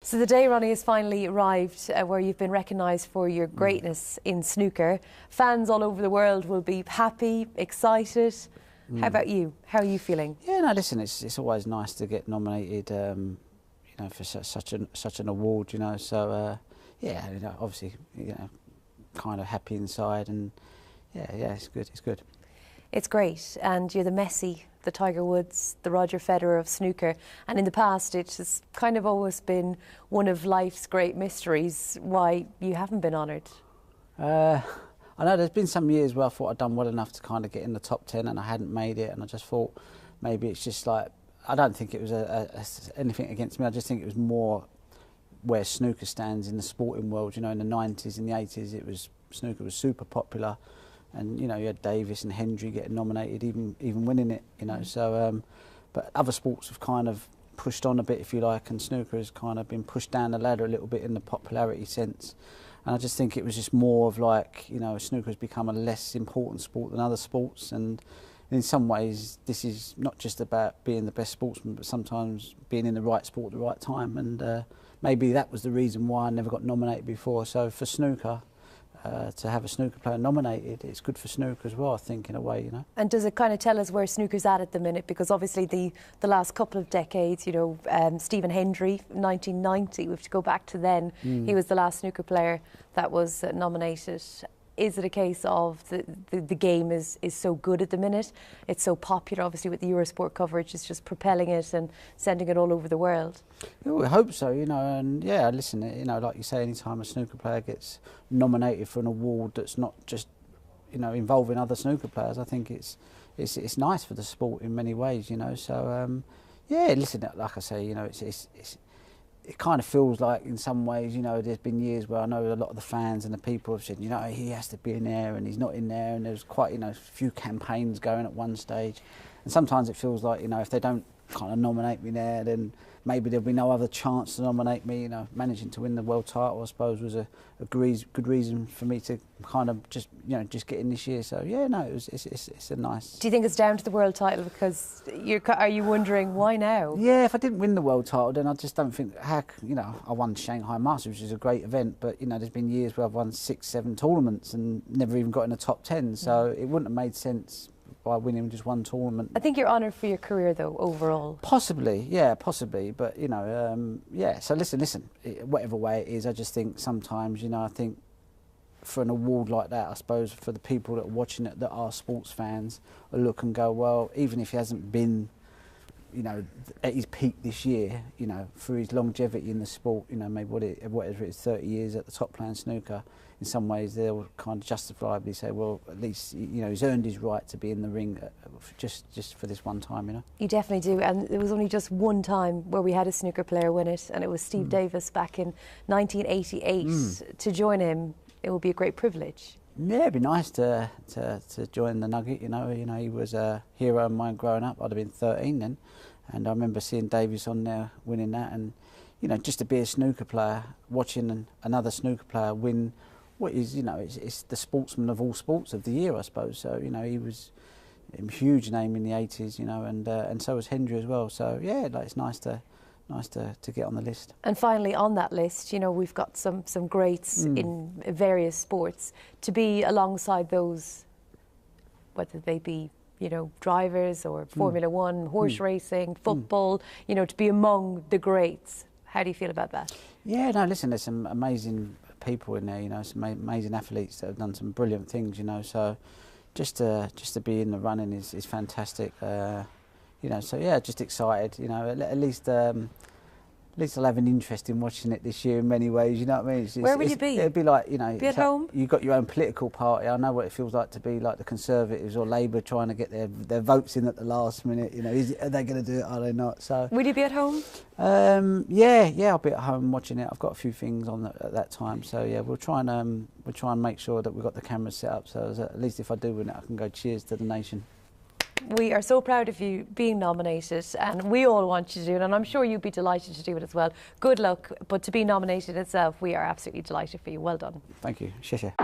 So the day, Ronnie, has finally arrived where you've been recognised for your greatness in snooker. Fans all over the world will be happy, excited. How about you? How are you feeling? Yeah, no, listen, it's always nice to get nominated, for such an award, So yeah, obviously, kind of happy inside, and yeah, it's good. It's good. It's great, and you're the Messi, the Tiger Woods, the Roger Federer of snooker, and in the past it has kind of always been one of life's great mysteries why you haven't been honoured. I know there's been some years where I thought I'd done well enough to kind of get in the top 10 and I hadn't made it, and I just thought maybe it's just like, I don't think it was anything against me, I just think it was more where snooker stands in the sporting world. In the 90s, in the 80s, snooker was super popular. And you had Davis and Hendry getting nominated, even winning it. So, but other sports have kind of pushed on a bit, if you like, and snooker has kind of been pushed down the ladder a little bit in the popularity sense. And I just think it was just more of like, snooker has become a less important sport than other sports, and in some ways this is not just about being the best sportsman, but sometimes being in the right sport at the right time. And maybe that was the reason why I never got nominated before. So for snooker, to have a snooker player nominated, it's good for snooker as well, I think, in a way, And does it kind of tell us where snooker's at the minute? Because obviously the last couple of decades, Stephen Hendry, 1990, we have to go back to then, he was the last snooker player that was nominated. Is it a case of the game is so good at the minute? It's so popular, obviously, with the Eurosport coverage. It's just propelling it and sending it all over the world. Yeah, we hope so, and yeah, listen, like you say, anytime a snooker player gets nominated for an award that's not just, involving other snooker players, I think it's nice for the sport in many ways, So yeah, listen, like I say, it kind of feels like in some ways, there's been years where I know a lot of the fans and the people have said, he has to be in there and he's not in there, and there's quite, a few campaigns going at one stage. And sometimes it feels like, if they don't kind of nominate me there, then maybe there'll be no other chance to nominate me. Managing to win the world title, I suppose, was a good reason for me to kind of just get in this year. So yeah, no, it's a nice. Do you think it's down to the world title? Because are you wondering why now? Yeah, if I didn't win the world title, then I just don't think I won Shanghai Masters, which is a great event, but there's been years where I've won 6, 7 tournaments and never even got in the top 10. So it wouldn't have made sense by winning just one tournament. I think you're honoured for your career, though, overall. Possibly, yeah, possibly. But, yeah, so listen, whatever way it is, I just think sometimes, I think for an award like that, I suppose, for the people that are watching it, that are sports fans, will look and go, well, even if he hasn't been, at his peak this year, for his longevity in the sport, maybe whatever it is, 30 years at the top playing snooker, in some ways they'll kind of justifiably say, well, at least, he's earned his right to be in the ring just for this one time, You definitely do, and there was only just one time where we had a snooker player win it, and it was Steve Davis back in 1988. To join him, it would be a great privilege. Yeah, it'd be nice to join the Nugget. He was a hero of mine growing up. I'd have been 13 then, and I remember seeing Davis on there winning that, and just to be a snooker player, watching another snooker player win what is, it's the sportsman of all sports of the year, I suppose. So he was a huge name in the 80s, and so was Hendry as well. So yeah, it's nice to get on the list. And finally, on that list, we've got some greats in various sports. To be alongside those, whether they be, drivers or Formula One, horse racing, football, to be among the greats. How do you feel about that? Yeah, no, listen, there's some amazing people in there, some amazing athletes that have done some brilliant things, so just to be in the running is fantastic. So yeah, just excited. At least I'll have an interest in watching it this year in many ways. You know what I mean? Where will you be? It'd be like be at home. You've got your own political party. I know what it feels like to be like the Conservatives or Labour trying to get their votes in at the last minute. Are they going to do it? Are they not? So will you be at home? Yeah, I'll be at home watching it. I've got a few things on at that time. So yeah, we'll try and make sure that we've got the cameras set up. So at least if I do win it, I can go cheers to the nation. We are so proud of you being nominated, and we all want you to do it, and I'm sure you'd be delighted to do it as well. Good luck, but to be nominated itself, we are absolutely delighted for you. Well done. Thank you. Sheshe.